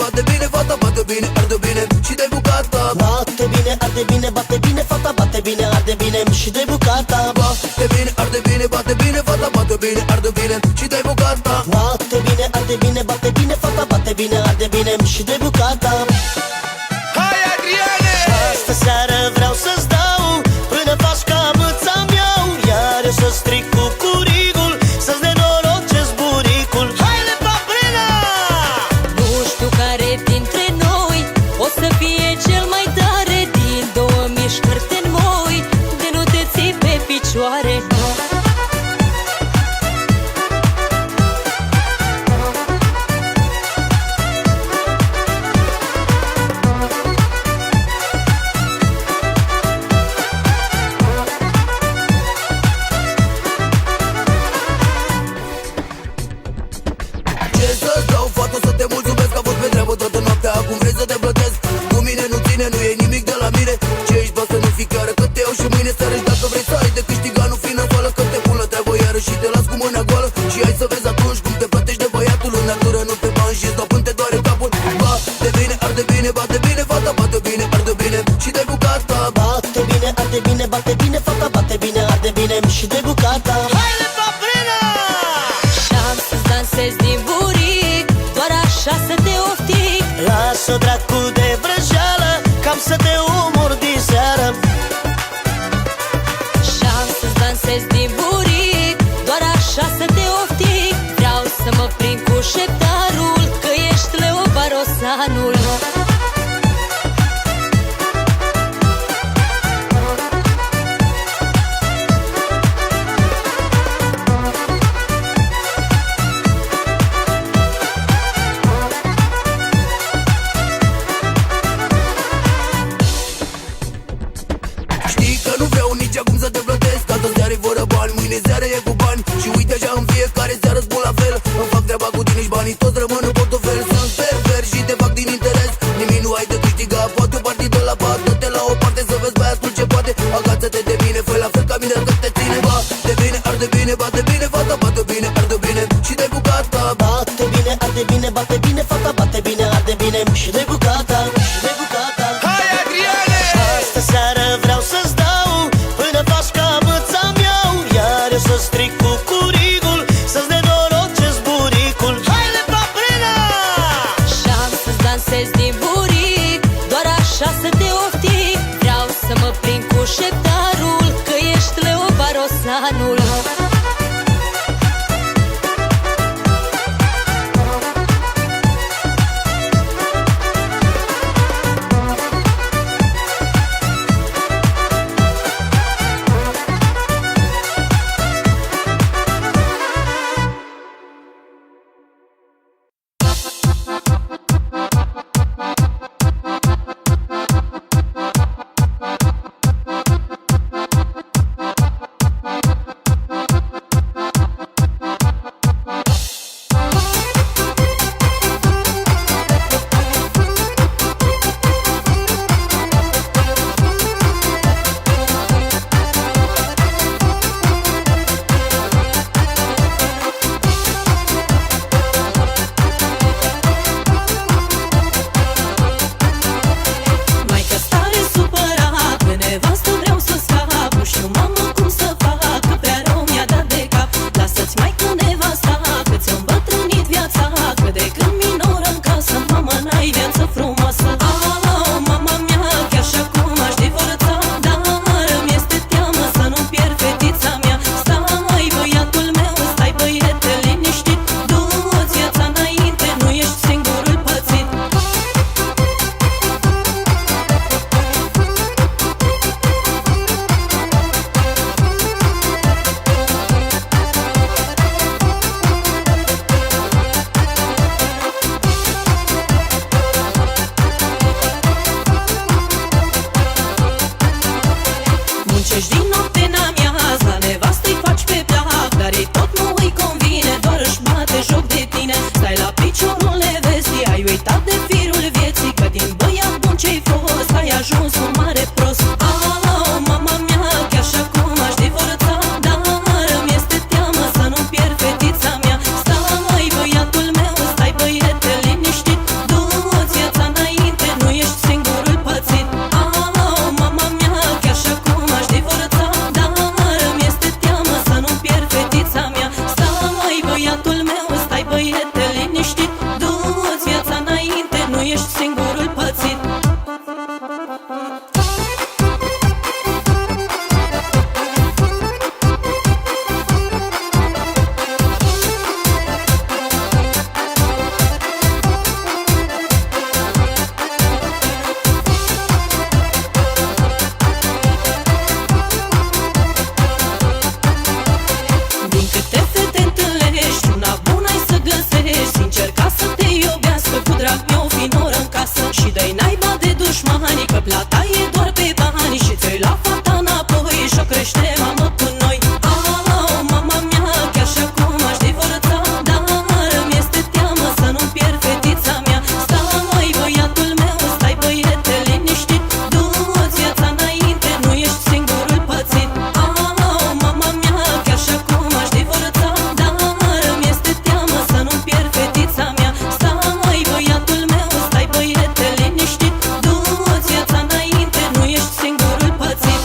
bate bine, fata bate bine, arde bine și de bucata. Bate bine, arde bine, bate bine, fata bate bine, arde bine și de bucata. Bate bine, arde bine, bate bine, fata bate bine, arde bine și de bucata. Bate bine, arde bine, bate bine, fata bate bine, arde bine și de bucata. Hai Adriane! Astă seară vreau să-ți dau până faci ca mâța-mi iau, iar eu să stric cu curigul, să-ți nenorocesc buricul. Haide, Paprina! Nu știu care dintre noi o să fie cel mai tare din două mișcări te înmoi, de nu te ții pe picioare. Ce să-ți dau, fată, să te mulțumesc că a fost pe treabă toată noaptea. Acum vrei să te plătesc? Cu mine nu ține, nu e nimic de la mine. Ce ești, bă, să nu fii chiară, că te iau și mâine să râși. Dacă vrei să ai de câștigat, nu fi nasoală, că te pun la treabă iară și te las cu mâna goală. Și hai să vezi atunci cum te plătești de băiatul. În natură nu te bani și stau până te doare capul. Bate bine, arde bine, bate bine, fata bate bine, arde bine și de bucata. Bate bine, arde bine, bate bine, fata bate bine, arde bine și de bucata. Haide, Paprina! Și-am să-ți dansez din buric, doar așa să te oftic. Lasă-o dracu de vrăjeală, cam să te umor din seară. Și-am să-ți dansez din buric, doar așa să te oftic. Vreau să mă prind cu șeptarul, că ești Leo Barosanul. Știi că nu vreau nici acum să te plătesc. Că toți seara e fără bani, mâine seara e cu bani. Și uite așa în fiecare seară spun la fel. Îmi fac treaba cu tine și banii toți rămân în portofel. Sunt pervers și te fac din interes. Nimic nu ai de câștigat, poate o partidă la pat. Dă-te la o parte să vezi băiatul ce poate. Agață-te de mine, fă la fel ca mine că te ține. Bate bine, arde bine, bate bine, fata bate bine, arde bine și de bucata. Bate bine, arde bine, bate bine, fata bate bine, arde bine și de bucata. Și de bucata. Hai Adriane! Astă seară vreau să-ți dau până faci ca mâța-mi iau, iar eu să stric cu curigul, să-ți nenorocesc buricul. Haide, Paprina! Și-am să-ți dansez din buric, doar așa să te oftic. Vreau să mă prind cu șeptarul, că ești Leo Barosanul. face mamă cu noi. Oh, mama mea, chiar și acum aș divorța, dar îmi este teamă să nu-mi pierd fetița mea. Stai, băiatul meu, stai, băiete, liniștit, du-ți viața înainte, nu ești singurul pățit. Oh, mama mea, chiar și acum aș divorța, dar îmi este teamă să nu-mi pierd fetița mea. Stai, băiatul meu, stai, băiete, liniștit, du-ți viața înainte, nu ești singurul pățit.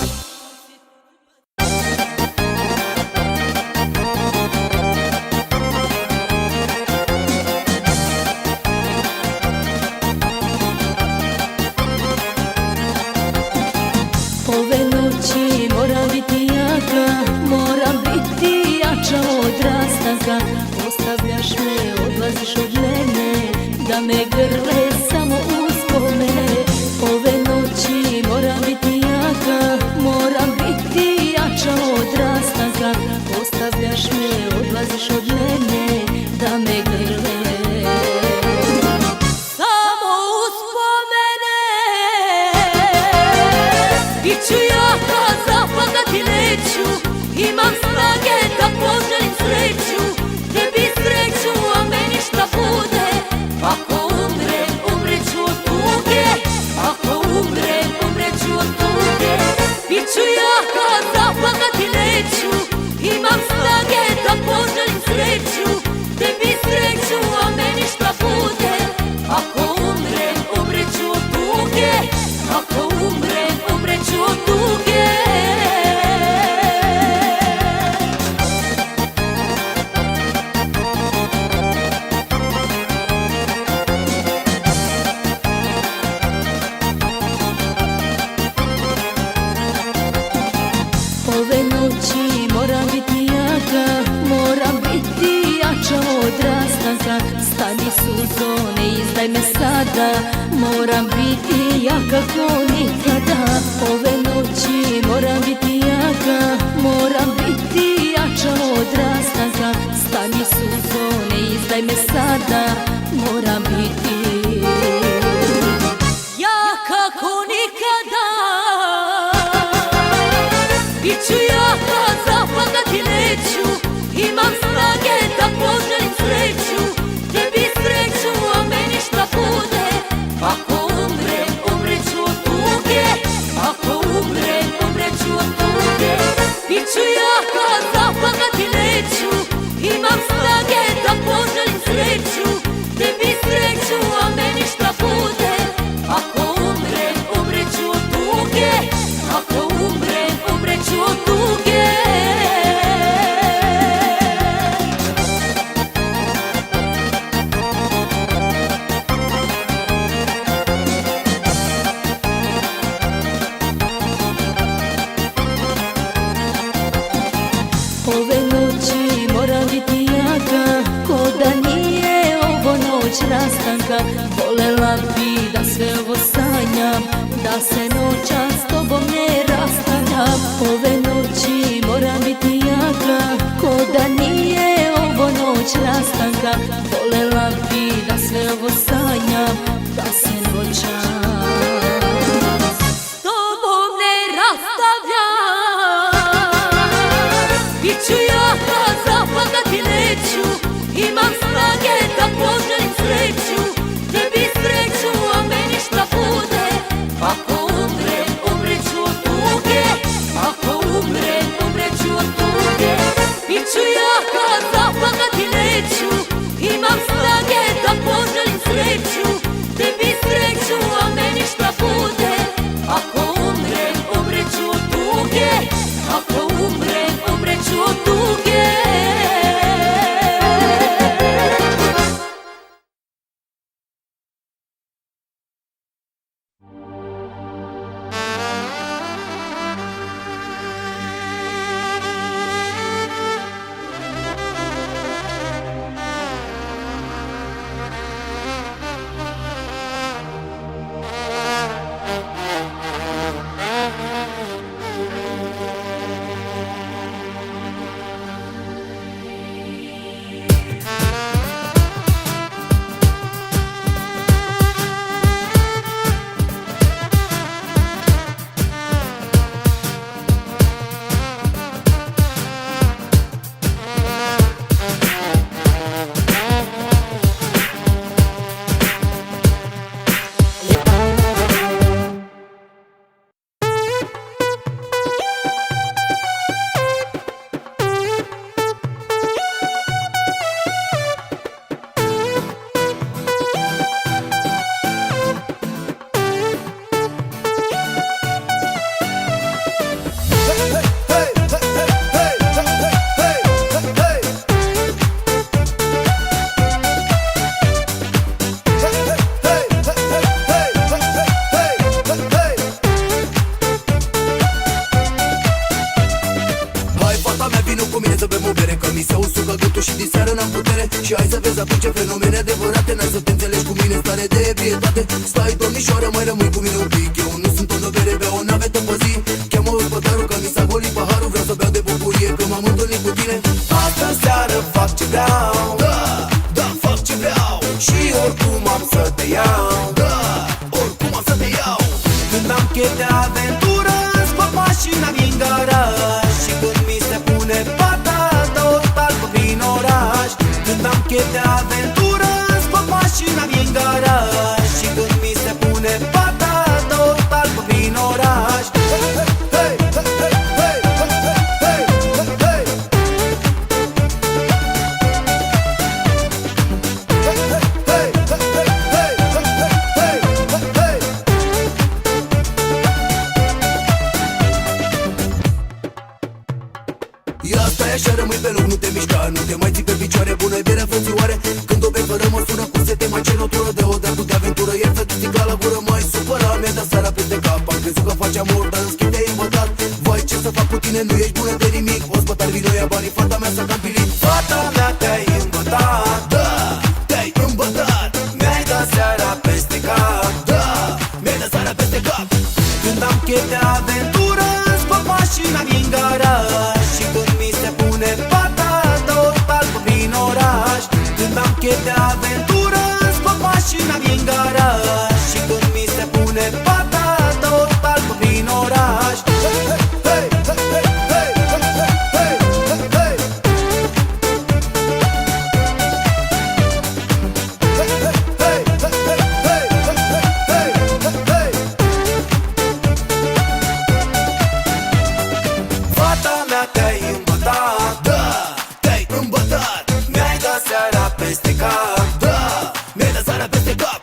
Povenući moram biti jaka, moram biti jača od rastanka. Ostavljaš me, odlaziš od mene, da me grle samo uspomene. Ove noći moram biti jaka, moram biti jača od rastanka. Ostavljaš me, odlaziš od mene, da me grle samo uspomene. Biću jaka, zaplakati neću, imam snage da poželim sreću. Tebi sreću, a meni šta bude. Ako umrem, umreću od tuge. Ako umrem, umreću od tuge. Biću jaka, zaplakati neću, imam snage da poželim sreću. Tebi sreću, a meni šta bude. Ako umrem, umreću od tuge. Ako umrem, umreću od tuge. Ove noći moram biti jaka, moram biti jača od rastanka. Stani suzo, ne izdaj me sada, moram biti jaka ko nikada. Ove noći moram biti jaka, moram biti jača od rastanka. Stani suzo, ne izdaj me sada, moram biti jaka ko nikada. Biću jaka, zaplakati neću, imam snage da poželim sreću. Tebi sreću, a meni šta bude. Ako umrem, umreću od tuge. Ako umrem, umreću od tuge. Biću jaka, zaplakati neću, imam snage da poželim sreću. Tebi sreću, a meni šta bude. Ako umrem, umreću od tuge. Ako umrem, umreću od tuge. Ove noći moram biti jaka, ko da nije ovo noć rastanka. Volela bi da sve ovo sanjam, da se noćas s tobom ne rastavljam. Ove noći moram biti jaka, ko da nije ovo noć rastanka. Volela bi da sve ovo sanjam, da se noćas s tobom ne rastavljam. Biću jaka, zaplakati neću, imam snage da poželim sreću. Tebi sreću, a meni šta bude. Ako umrem, umreću od tuge. Ako umrem, umreću od tuge. Biću jaka, zaplakati neću, imam snage da poželim sreću. Tebi sreću, a meni šta bude. Ako umrem, umreću od tuge. Ako umrem, umreću od tuge. vino cu mine să bem o bere, că mi se usucă gâtul și diseară n-am putere. Și hai să vezi atunci fenomene adevărate. N-ai să te înțelegi cu mine, stare de pietate. Stai domnișoară, mai rămâi cu mine un pic. Eu nu sunt o bere, beau o navetă pe zi. Cheamă ospătarul că mi s-a golit paharul. Vreau să beau de bucurie că m-am întâlnit cu tine. Astă seară fac ce vreau, Da, da, fac ce vreau. și oricum am să te iau. Da, oricum am să te iau. Când am chef de aventură, scot mașina din garaj. Și când mi se pune pata, dau total prin oraș. Când am chef de aventură, scot mașina din garaj. Și când mi se pune pata, dau total prin oraș. Ia stai așa, rămâi pe loc, nu te mișca, nu te mai ții pe picioare. Bună-i berea, frățioare, când o bei fără măsură, cum se te mai cer notură de o de aventură. Iar să sticla la gură, mai supăra, mi-a dat seara peste cap. Am crezut că face amor, dar în schimb te-ai îmbătat. Vai, ce să fac cu tine, nu ești bună de nimic. Ospătar, vino, ia banii, fata mea s-a cam pilit. Fata mea te-ai îmbătat, Da, te-ai îmbătat. mi-ai dat seara peste cap. Da, mi-ai dat seara peste cap. Când am chef de aventură, scot mașina din garaj. Și când mi se pune pata, dau total prin oraș. Când am chef de aventură, scot mașina din garaj. Și când mi se pune pata, dau total prin oraș. Fata mea te-ai îmbătat, Da, te-ai îmbătat. mi-ai dat seara peste cap. Da, mi-ai dat seara peste cap.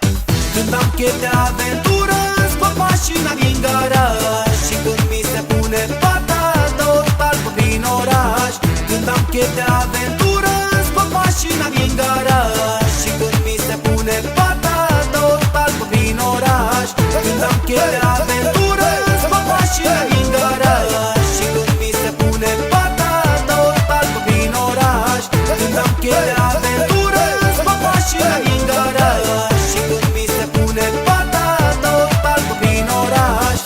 Când am chef de aventură, scot mașina din garaj. Și când mi se pune pata, dau total prin oraș. Când am chef de aventură, scot mașina din garaj. Și când mi se pune pata, dau total prin oraș. Când am chef de aventură, scot mașina din garaj. Și când mi se pune pata, dau total prin oraș. Când am chef de aventură, scot mașina din garaj. Și când mi se pune pata, dau total prin oraș.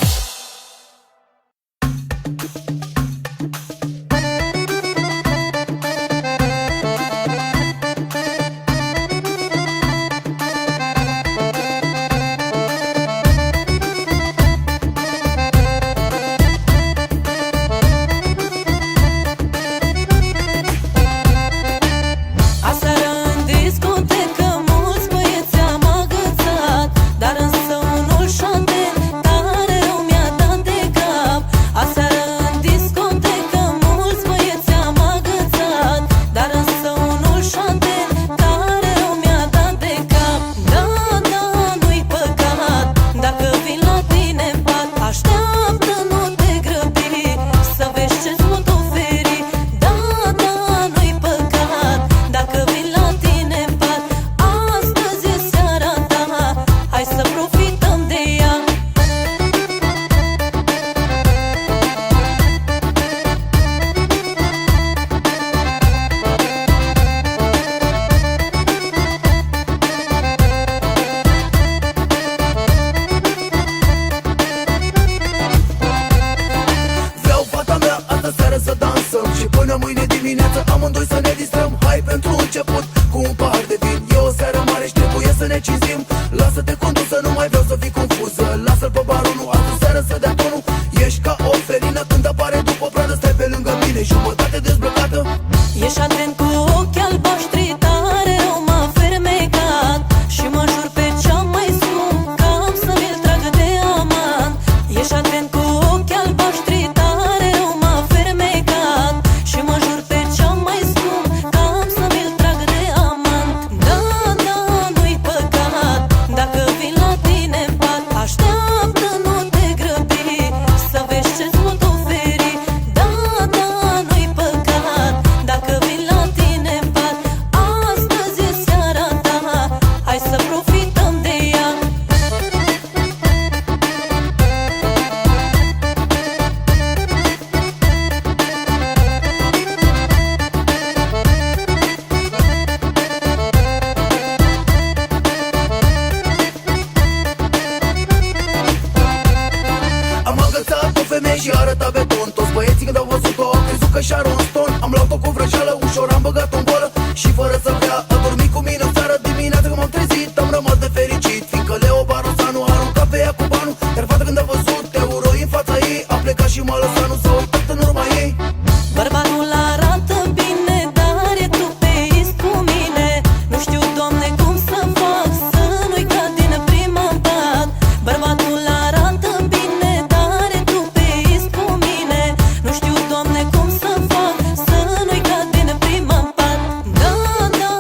Aseară în discotecă mulți băieți am agățat, dar însă unul șantel tare rău mi-a dat de cap. Aseară în discotecă mulți băieți am agățat, dar însă unul șantel tare rău mi-a dat de cap. Da, da, nu-i păcat, dacă vin la tine în pat, așteaptă, nu te grăbi, să vezi ce-ți pot oferi. Da, da, nu-i păcat, dacă vin la tine în pat, astăzi e seara ta, hai să profităm de ea. Vreau fata mea asta seară să dansăm și până mâine dimineață amândoi să ne distrăm. Hai pentru început cu un pahar de vin. E o seară mare și trebuie să ne cinzim. Lasă-te condusă, nu mai vreau să fii confuză. Lasă-l pe baronul, astă seară să dea tonul. Ești ca o felină când apare după pradă. Stai pe lângă mine, jumătate dezbrăcată. Ești atent cu ochii albaștri, tare rău m-a fermecat, și mă jur pe cea mai scump că am să mi-l trag de amant. Ești atent cu ochii albaștri, tare rău m-a fermecat, și mă jur pe cea mai scump că am să mi-l trag de amant. Da, da, nu-i păcat, dacă vin la tine în pat, așteaptă, nu te grăbi, să vezi ce-ți pot oferi. Da, da, nu-i ca Sharon Stone. Am luat-o cu vrăjeală, ușor am băgat-o în golă și fără să vrea a dormit cu mine seara. Dimineața când m-am trezit am rămas de fericit, fiindcă Leo Barosanu a aruncat pe ea cu banul. Iar fata când a văzut euro în fața ei a plecat și m-a lăsat, nu s-a uitat în urma ei. Bărbatul arată bine, dar e trupeist cu mine. Nu știu, Doamne, cum să fac să nu-i cad din prima pat. Bărbatul arată bine, dar e trupeist cu mine. Nu știu, Doamne, cum să fac să nu-i cad din prima pat. Da, da,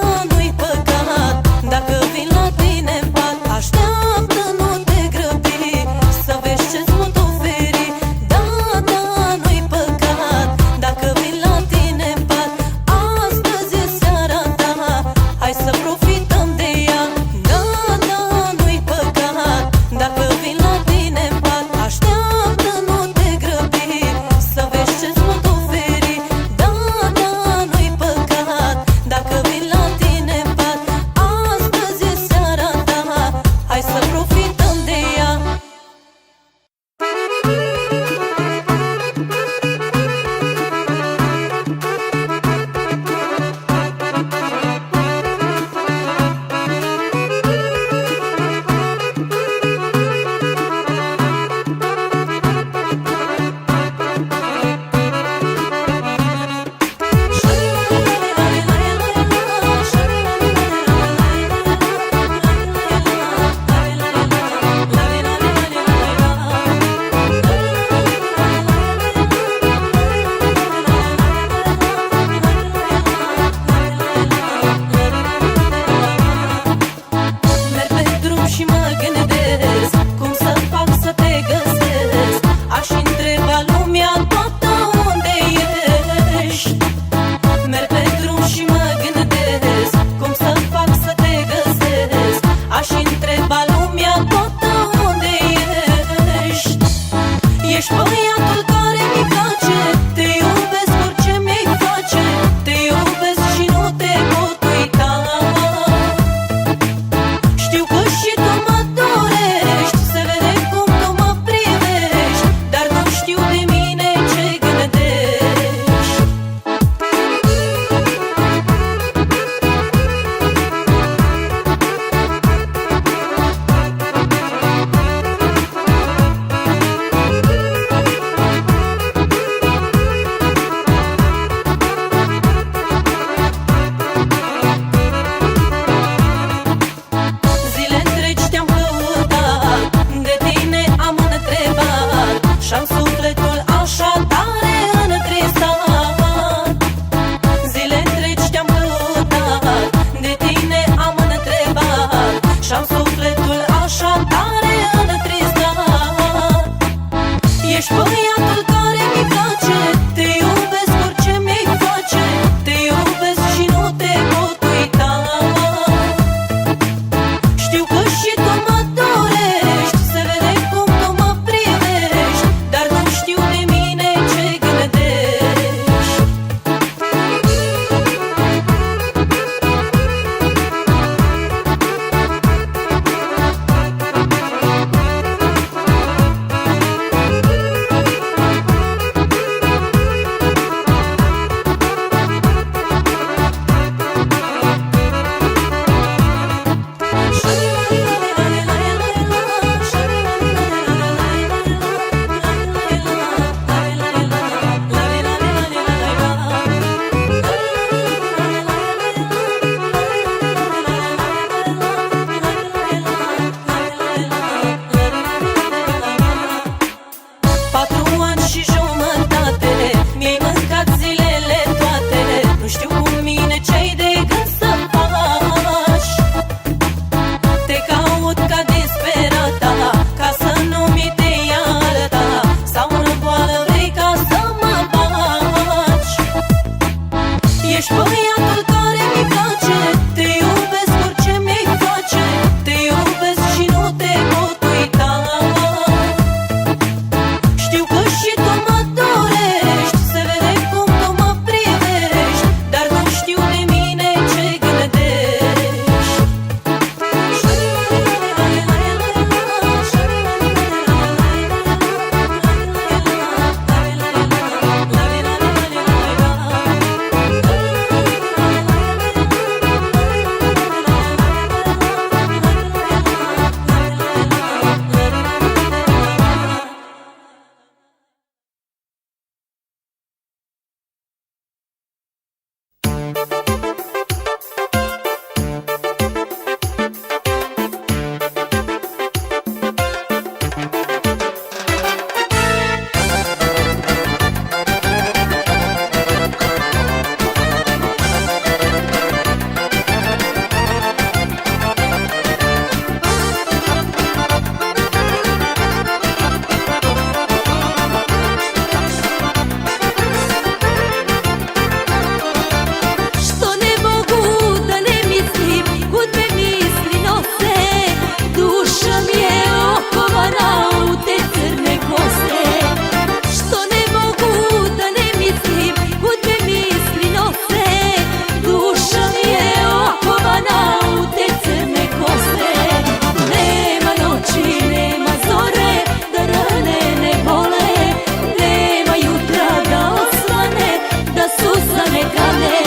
da suzane kane.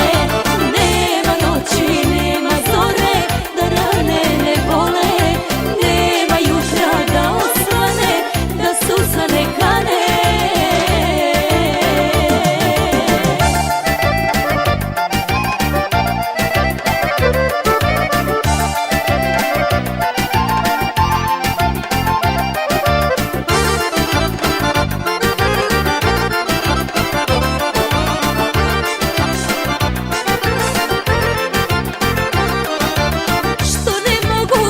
Nema noći, nema zore, da rane ne bole, nema jutra da osvane, da suzane kane. Što ne mogu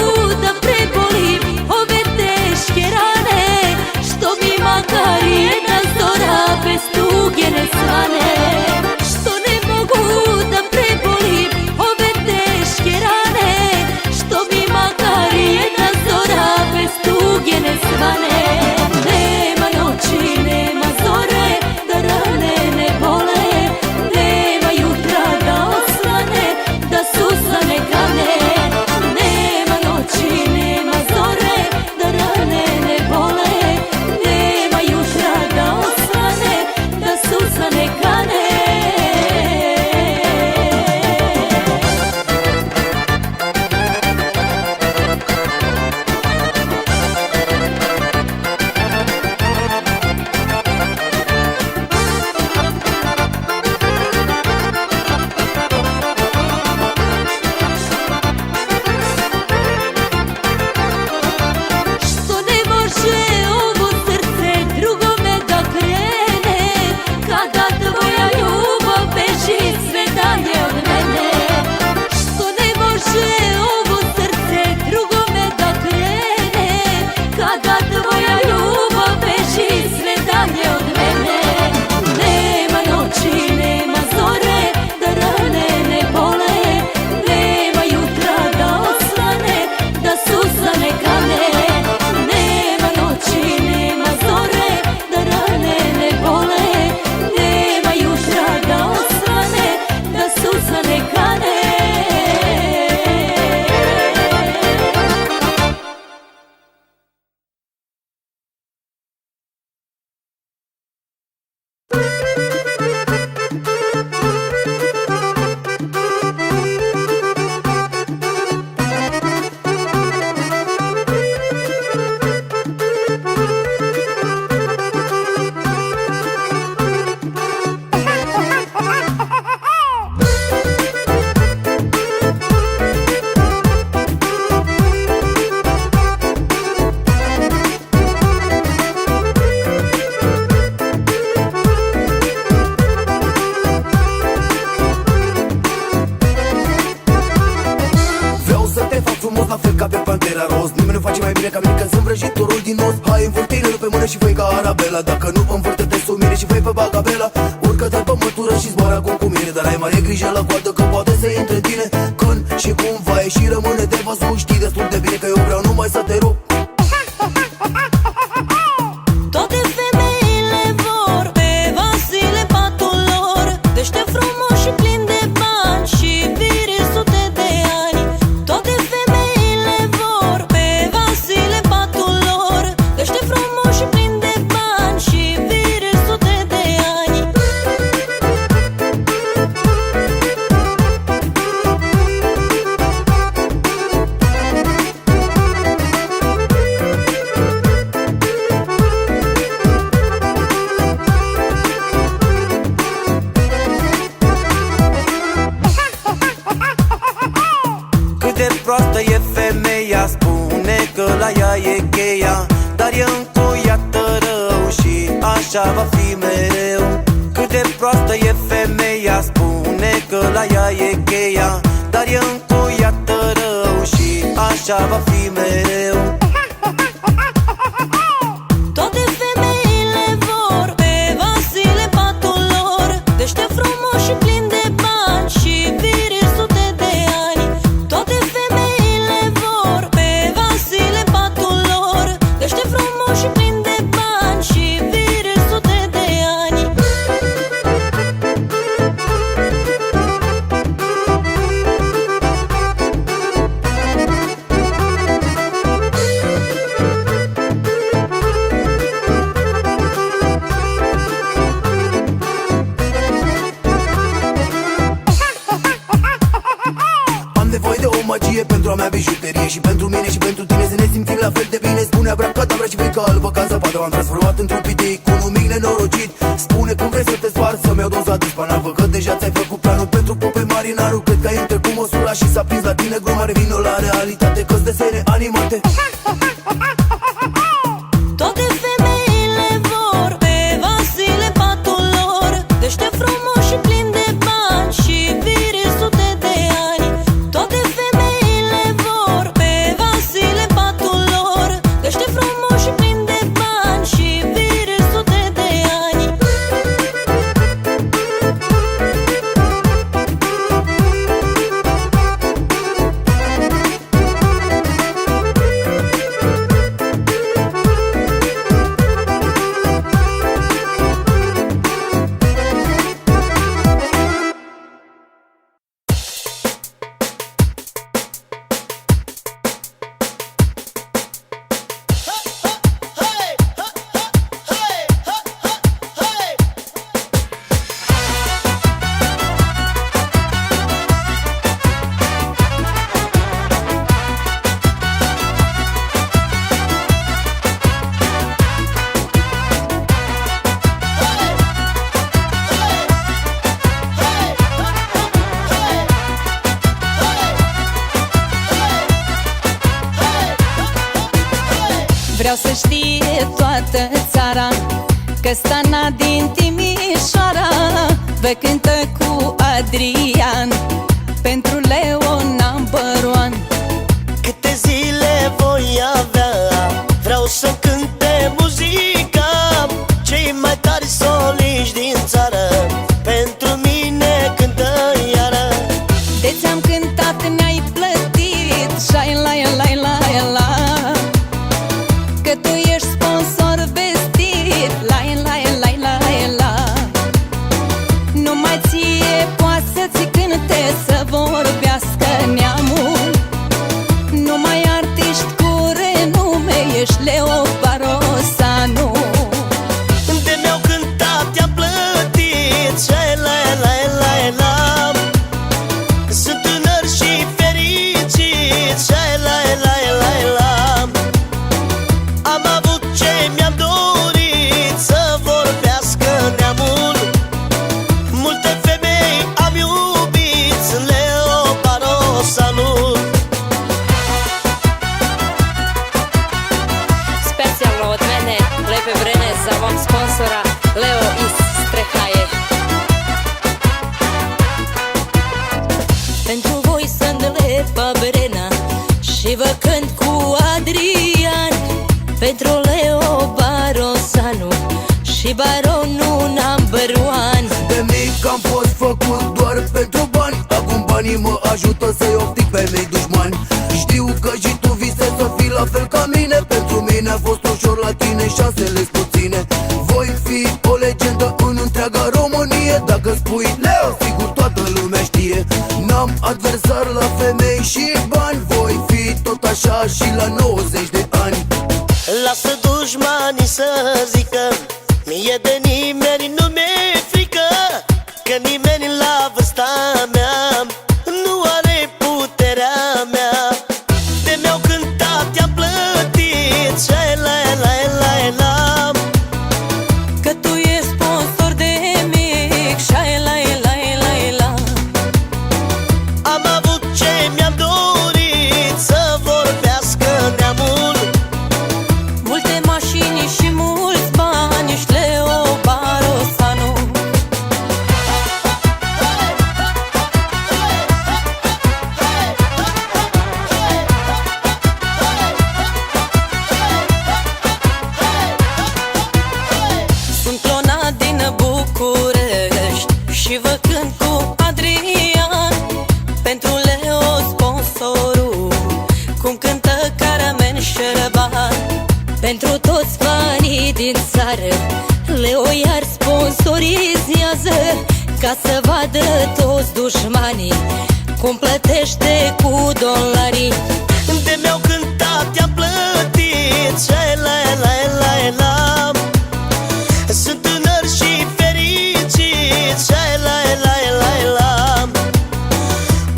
da prebolim ove teške rane, što mi makar jedna zora bez tuge ne svane. Što ne mogu da prebolim ove teške rane, što mi makar jedna zora bez tuge ne svane. Nema noći, nema zore, da rane ne bole, nema jutra da osvane, da suzane kane. Nema noći, nema zore, da rane ne bole, nema jutra da osvane, da suzane kane. Što ne može ovo srce drugome da krene, kada tvoja ljubav beži sve dalje od mene. Što ne može ovo srce drugome da krene, kada tvoja ljubav beži sve dalje od mene. Nema noći, nema zore, da rane ne bole, nema jutra da osvane, da suzane kane. Nema noći, nema zore, da rane ne bole, nema jutra da osvane, da suzane kane. Vreau să te fac frumos la fel ca pe Pantera Roz. Nimeni nu face mai bine ca mine când sunt vrăjitorul din os. Hai învârte-le pe mână și fă ca Arabela, dacă nu învârte-te sub mine și fă pe bagabela. Urcă-te pe mătură și zboară acum cu mine, dar ai mare grijă la coadă că poate să intre în tine. Când și cum va ieși rămâne de văzut. Știi destul de bine că eu vreau numai să te rup. Toate femeile vor pe vasile patul lor, deștept, frumos și plin de bani și viril sute de ani. Toate femeile vor pe vasile patul lor, deștept, frumos și plin de bani și viril sute de ani. Cât de proastă e femeia, spune că la ea e cheia, dar e încuiată rău și așa va fi mereu. Cât de proastă e femeia, spune că la ea e cheia, dar e încuiată rău și așa va fi mereu. Toate femeile vor pe vasile patul lor, deștept, frumos și plin de bani și viril sute de ani. Toate femeile vor pe vasile patul lor, deștept, frumos și plin de bani și viril sute de ani. magie pentru a mea bijuterie. Și pentru mine și pentru tine să ne simțim la fel de bine. Spune abracadabra și frica albă ca zăpadă. M-am transformat într-un pitic cu un mic nenorocit. Spune cum vrei să te spar, să-mi iau doza de spanav. Văd că deja ți-ai făcut planul pentru pope marinarul. Cred că ai între cu măsura și s-a prins la tine gluma. Revină la realitate, că-s desene animate. Toate femeile vor pe vasile patul lor, deștept, frumos și plin de bani și viril sute de ani. Toate femeile vor pe vasile patul lor, deștept, frumos și plin de bani și viril sute de ani. Vreau să știe toată țara că Stana din Timișoara vă cântă cu Adrian pentru Leo number one. Câte zile voi avea, vreau să cânte muzica cei mai tari soliști din țară. Pentru mine cântă iară. De ți-am cântat ne-ai plătit, șai-la, la, la, că tu ești sponsor vestit, la. Numai ție poate să-ți cânte, să vorbească neamul. Numai artiști cu renume, ești Leo Barosanu. De mi-au cântat, i-am plătit, la. Sunt tânăr și fericit, la. Am avut ce mi-am dorit, să vorbească neamul. Multe femei am iubit, sunt Leo Barosanu. Specjalno od mene, lepe vreme za vam sponsora Leo iz Strehaje. Pentru voi sunt Lepa Brena și vă cânt cu Adrian pentru Leo Barosanu și baronul number one. De mic am fost făcut doar pentru bani. Acum banii mă ajută să-i optic pe mei dușmani. Știu că și tu visezi să fii la fel ca mine. Pentru mine a fost ușor, la tine șansele puține. Voi fi o legendă în întreaga Românie. Dacă spui Leo, sigur toată lumea știe. N-am adversar la femei și bani. Voi fi tot așa și la 90 de ani. Lasă dușmanii să zică, mie de nimeni nu mi-e frică, că nimeni la vârsta mea nu are puterea mea. De mi-au cântat, i-am plătit, la. Că tu ești sponsor de mic, la. Am avut ce mi-am dorit, să vorbească neamul. Multe mașini și mulți bani, ești Leo Barosanu. Sunt Lona din București și vă cânt cu Adrian pentru Leo sponsorul, cum cântă Caramen Șerban. Pentru toți fanii din țară, Leo iar sponsorizează, ca să vadă toți dușmanii cum plătește cu dolari. De mi-au cântat, i-am plătit, la. Sunt tânăr și fericit, la.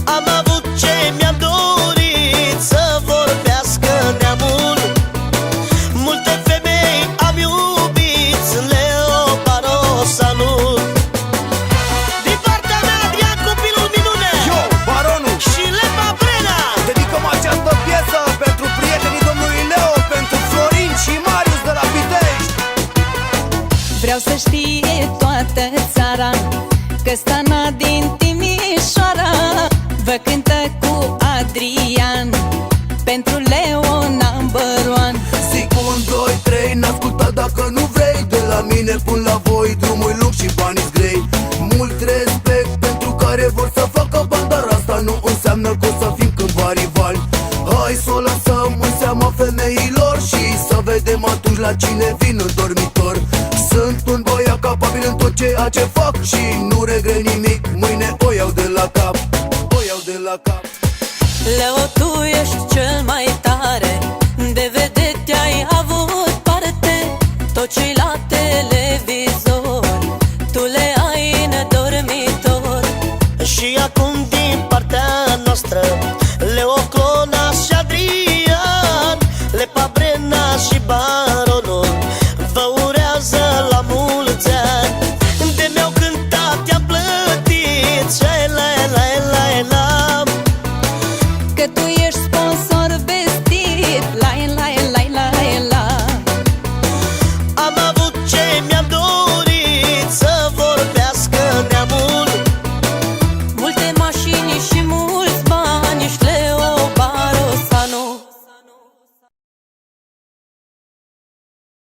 Am avut ce mi-am dorit, Stana din Timișoara vă cântă cu Adrian pentru Leo number one. Zic 1, 2, 3, n-asculta dacă nu vrei. De la mine până la voi drumul lung și banii grei. Mult respect pentru care vor să facă bani, dar asta nu înseamnă că o să fim cândva rivali. Hai să o lăsăm în seama femeilor și să vedem atunci la cine vin în dormitor. Sunt un băiat capabil în tot ceea ce fac și nu regret nimic, mâine o iau de la cap, o iau de la cap. Leo, tu ești cel mai